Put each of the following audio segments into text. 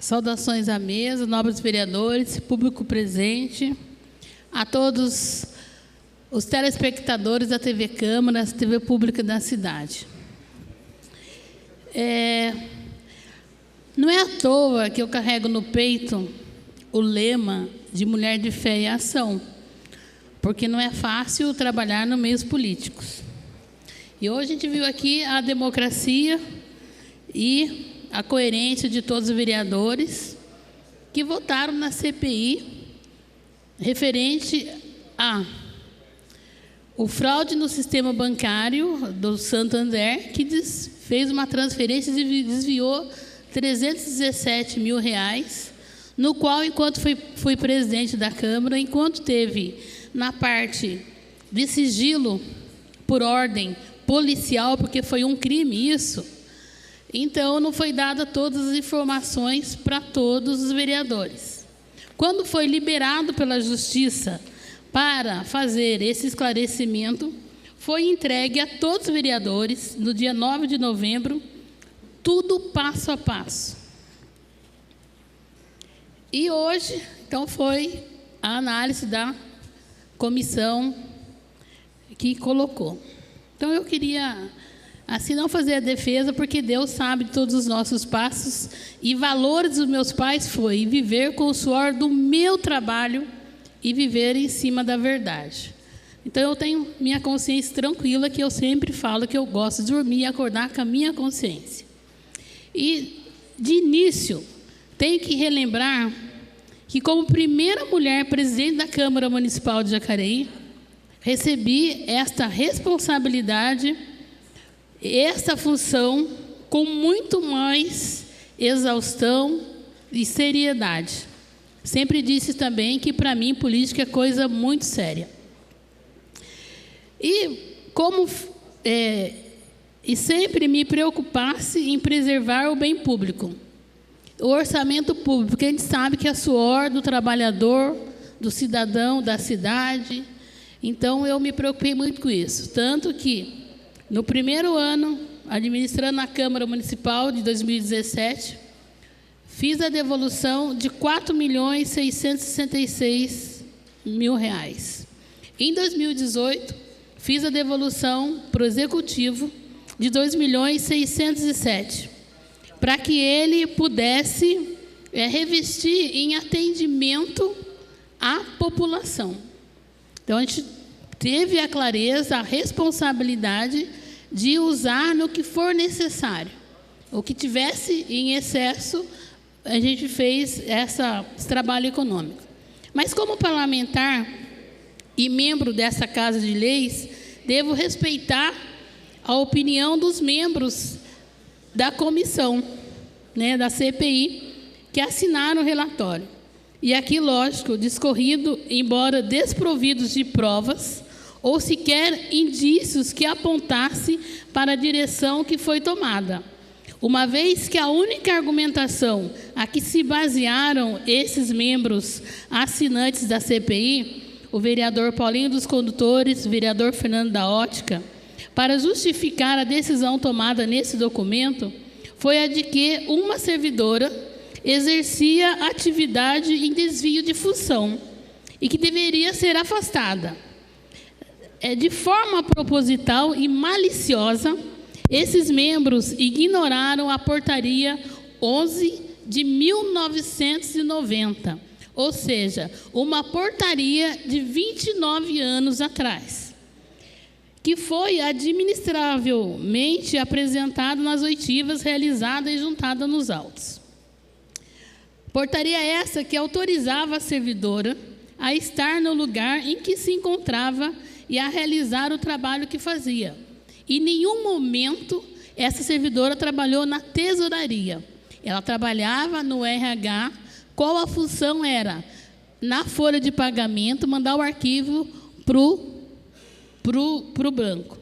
Saudações à mesa, nobres vereadores, público presente, a todos os telespectadores da TV Câmara, TV Pública da cidade. Não é à toa que eu carrego no peito o lema de Mulher de Fé e Ação, porque não é fácil trabalhar no meios políticos. E hoje a gente viu aqui a democracia e a coerência de todos os vereadores que votaram na CPI referente a o fraude no sistema bancário do Santander, que fez uma transferência e desviou R$317 mil, no qual, enquanto fui presidente da Câmara, enquanto teve na parte de sigilo por ordem policial, porque foi um crime isso, então não foi dada todas as informações para todos os vereadores. Quando foi liberado pela Justiça para fazer esse esclarecimento, foi entregue a todos os vereadores, no dia 9 de novembro, tudo passo a passo. E hoje, então, foi a análise da comissão que colocou. Então, eu queria, assim, não fazer a defesa, porque Deus sabe de todos os nossos passos, e valores dos meus pais foi viver com o suor do meu trabalho e viver em cima da verdade. Então, eu tenho minha consciência tranquila, que eu sempre falo que eu gosto de dormir e acordar com a minha consciência. E, de início, tenho que relembrar que, como primeira mulher presidente da Câmara Municipal de Jacareí, recebi esta responsabilidade, esta função, com muito mais exaustão e seriedade. Sempre disse também que, para mim, política é coisa muito séria. E sempre me preocupasse em preservar o bem público, o orçamento público, porque a gente sabe que é suor do trabalhador, do cidadão, da cidade. Então, eu me preocupei muito com isso. Tanto que, no primeiro ano, administrando a Câmara Municipal de 2017, fiz a devolução de R$4.666.000. Em 2018, fiz a devolução para o Executivo de R$2.607.000, para que ele pudesse revestir em atendimento à população. Então, a gente teve a clareza, a responsabilidade de usar no que for necessário. O que tivesse em excesso, a gente fez esse trabalho econômico. Mas, como parlamentar e membro dessa Casa de Leis, devo respeitar a opinião dos membros da comissão, da CPI, que assinaram o relatório. E aqui, lógico, discorrido, embora desprovidos de provas ou sequer indícios que apontasse para a direção que foi tomada, uma vez que a única argumentação a que se basearam esses membros assinantes da CPI, o vereador Paulinho dos Condutores, o vereador Fernando da Ótica, para justificar a decisão tomada nesse documento, foi a de que uma servidora exercia atividade em desvio de função e que deveria ser afastada. De forma proposital e maliciosa, esses membros ignoraram a portaria 11 de 1990, ou seja, uma portaria de 29 anos atrás, que foi administravelmente apresentada nas oitivas realizadas e juntada nos autos. Portaria essa que autorizava a servidora a estar no lugar em que se encontrava e a realizar o trabalho que fazia. Em nenhum momento essa servidora trabalhou na tesouraria. Ela trabalhava no RH, qual a função era? Na folha de pagamento, mandar o arquivo para o banco.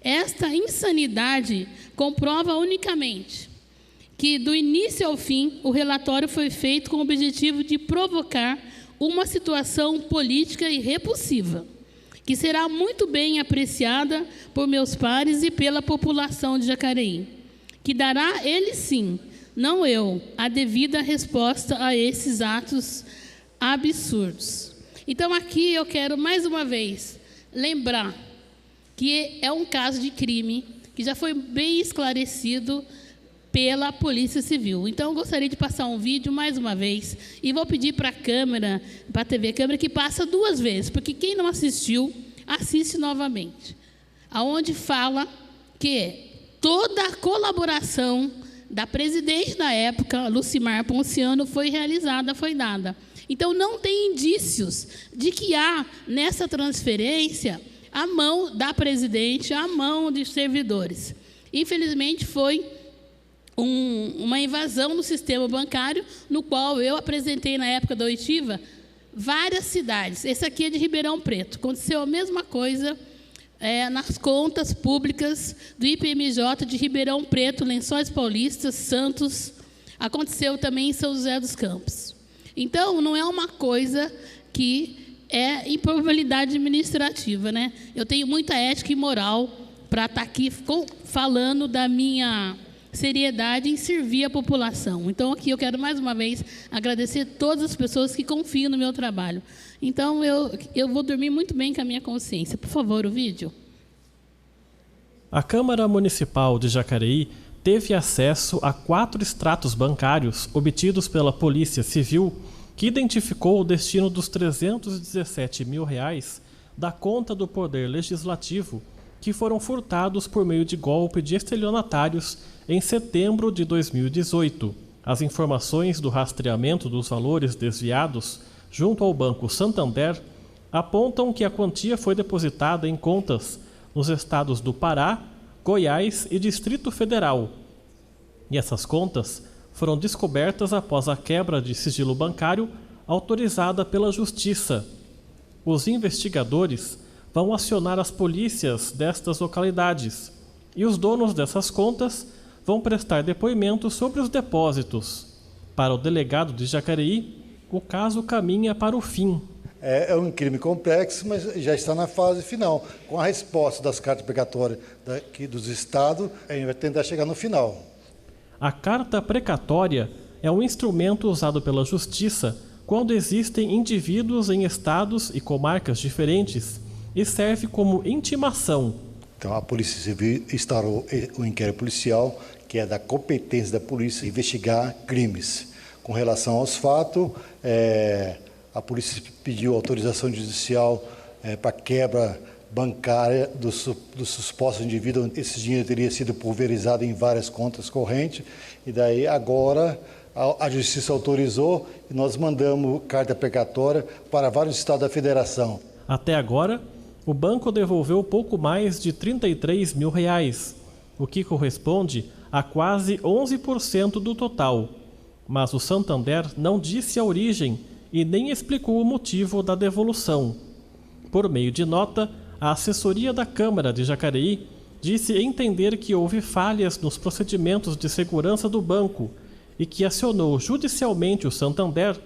Esta insanidade comprova unicamente que, do início ao fim, o relatório foi feito com o objetivo de provocar uma situação política irrepulsiva, que será muito bem apreciada por meus pares e pela população de Jacareí, que dará, ele sim, não eu, a devida resposta a esses atos absurdos. Então, aqui eu quero, mais uma vez, lembrar que é um caso de crime que já foi bem esclarecido pela Polícia Civil. Então, eu gostaria de passar um vídeo, mais uma vez, e vou pedir para a câmera, para a TV Câmara, que passa 2 vezes, porque quem não assistiu, assiste novamente, aonde fala que toda a colaboração da presidente da época, Lucimar Ponciano, foi realizada, foi dada. Então, não tem indícios de que há, nessa transferência, a mão da presidente, a mão de servidores. Infelizmente, foi uma invasão no sistema bancário, no qual eu apresentei, na época da oitiva, várias cidades. Esse aqui é de Ribeirão Preto. Aconteceu a mesma coisa nas contas públicas do IPMJ de Ribeirão Preto, Lençóis Paulistas, Santos. Aconteceu também em São José dos Campos. Então, não é uma coisa que é improbabilidade administrativa, né? Eu tenho muita ética e moral para estar aqui falando da minha seriedade em servir a população. Então, aqui eu quero, mais uma vez, agradecer todas as pessoas que confiam no meu trabalho. Então, eu vou dormir muito bem com a minha consciência. Por favor, o vídeo. A Câmara Municipal de Jacareí teve acesso a 4 extratos bancários obtidos pela Polícia Civil, que identificou o destino dos R$317 mil da conta do Poder Legislativo, que foram furtados por meio de golpe de estelionatários em setembro de 2018. As informações do rastreamento dos valores desviados junto ao Banco Santander apontam que a quantia foi depositada em contas nos estados do Pará, Goiás e Distrito Federal. E essas contas foram descobertas após a quebra de sigilo bancário autorizada pela Justiça. Os investigadores vão acionar as polícias destas localidades e os donos dessas contas vão prestar depoimento sobre os depósitos. Para o delegado de Jacareí, o caso caminha para o fim. É um crime complexo, mas já está na fase final. Com a resposta das cartas precatórias daqui dos estados, a gente vai tentar chegar no final. A carta precatória é um instrumento usado pela Justiça quando existem indivíduos em estados e comarcas diferentes e serve como intimação. Então, a Polícia Civil instaurou o inquérito policial, que é da competência da polícia investigar crimes. Com relação aos fatos, a polícia pediu autorização judicial para quebra bancária dos supostos indivíduos. Esse dinheiro teria sido pulverizado em várias contas correntes, e daí agora a Justiça autorizou e nós mandamos carta precatória para vários estados da federação. Até agora, o banco devolveu pouco mais de R$33 mil, o que corresponde a quase 11% do total. Mas o Santander não disse a origem e nem explicou o motivo da devolução. Por meio de nota, a assessoria da Câmara de Jacareí disse entender que houve falhas nos procedimentos de segurança do banco e que acionou judicialmente o Santander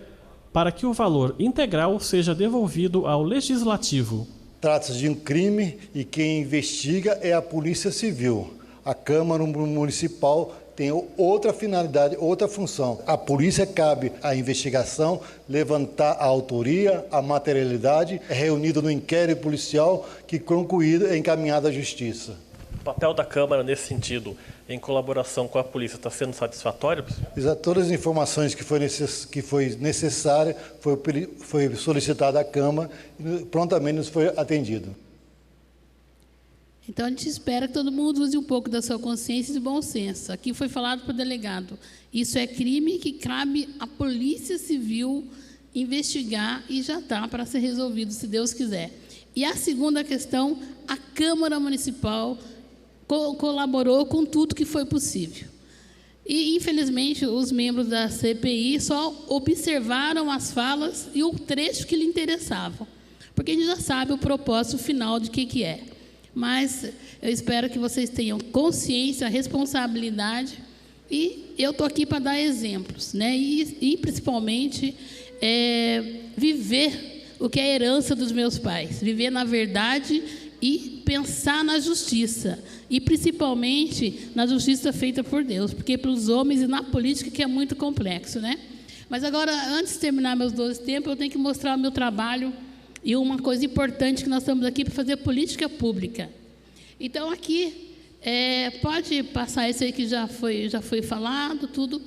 para que o valor integral seja devolvido ao Legislativo. Trata-se de um crime e quem investiga é a Polícia Civil. A Câmara Municipal tem outra finalidade, outra função. A polícia cabe à investigação, levantar a autoria, a materialidade, é reunido no inquérito policial que, concluído, é encaminhado à Justiça. O papel da Câmara nesse sentido, em colaboração com a polícia, está sendo satisfatório? Exato. Todas as informações que foi necessária foi solicitada à Câmara e prontamente nos foi atendido. Então, a gente espera que todo mundo use um pouco da sua consciência e do bom senso. Aqui foi falado para o delegado. Isso é crime que cabe à Polícia Civil investigar e já está para ser resolvido, se Deus quiser. E a segunda questão, a Câmara Municipal colaborou com tudo que foi possível. E, infelizmente, os membros da CPI só observaram as falas e o trecho que lhe interessavam, porque a gente já sabe o propósito final de que é. Mas eu espero que vocês tenham consciência, responsabilidade, e eu estou aqui para dar exemplos, né? E principalmente, viver o que é a herança dos meus pais, viver na verdade e pensar na justiça, e principalmente na justiça feita por Deus, porque pelos homens e na política, que é muito complexo, né? Mas agora, antes de terminar meus 12 tempos, eu tenho que mostrar o meu trabalho e uma coisa importante, que nós estamos aqui para fazer política pública. Então, aqui, pode passar esse aí que já foi falado, tudo.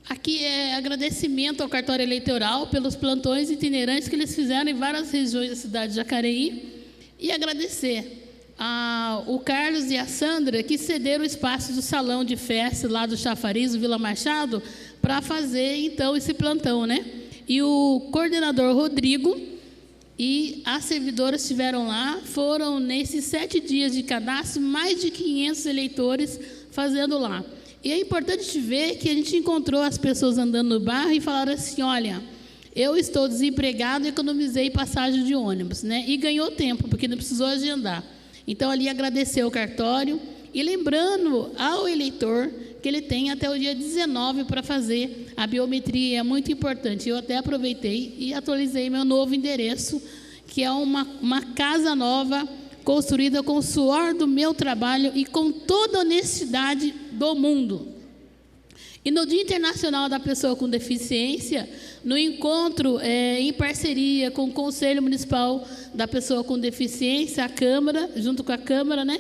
Aqui é agradecimento ao cartório eleitoral pelos plantões itinerantes que eles fizeram em várias regiões da cidade de Jacareí, e agradecer o Carlos e a Sandra, que cederam o espaço do salão de festa lá do Chafariz, do Vila Machado, para fazer, então, esse plantão, né? E o coordenador Rodrigo e as servidoras estiveram lá. Foram, nesses 7 dias de cadastro, mais de 500 eleitores fazendo lá. E é importante ver que a gente encontrou as pessoas andando no bairro e falaram assim: olha, eu estou desempregado e economizei passagem de ônibus, né? E ganhou tempo, porque não precisou agendar. Então, ali agradecer ao cartório e lembrando ao eleitor que ele tem até o dia 19 para fazer a biometria. É muito importante. Eu até aproveitei e atualizei meu novo endereço, que é uma casa nova, construída com o suor do meu trabalho e com toda a honestidade do mundo. E no Dia Internacional da Pessoa com Deficiência, no encontro em parceria com o Conselho Municipal da Pessoa com Deficiência, a Câmara, junto com a Câmara, né,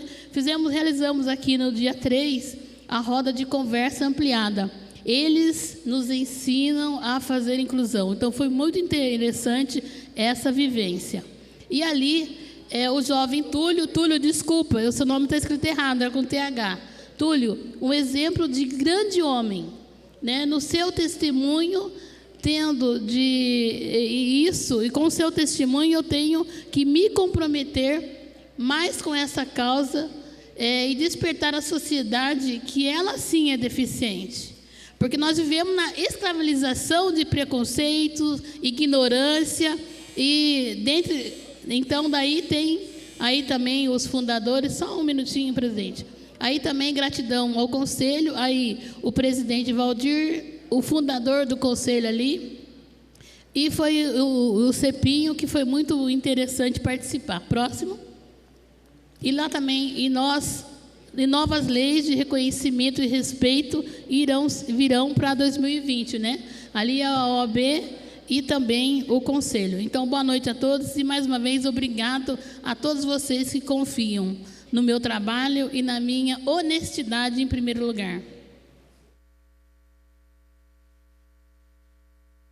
realizamos aqui no dia 3 a roda de conversa ampliada. Eles nos ensinam a fazer inclusão. Então, foi muito interessante essa vivência. E ali, o jovem Túlio, desculpa, o seu nome está escrito errado, era com TH. Túlio, um exemplo de grande homem, né? No seu testemunho, e com o seu testemunho eu tenho que me comprometer mais com essa causa e despertar a sociedade que ela sim é deficiente. Porque nós vivemos na escravização de preconceitos, ignorância, então daí tem aí também os fundadores, só um minutinho, presidente. Aí também gratidão ao conselho, aí o presidente Valdir, o fundador do conselho ali, e foi o Cepinho, que foi muito interessante participar. Próximo. E lá também, e novas leis de reconhecimento e respeito virão para 2020, né? Ali a OAB e também o Conselho. Então, boa noite a todos e, mais uma vez, obrigado a todos vocês que confiam no meu trabalho e na minha honestidade em primeiro lugar.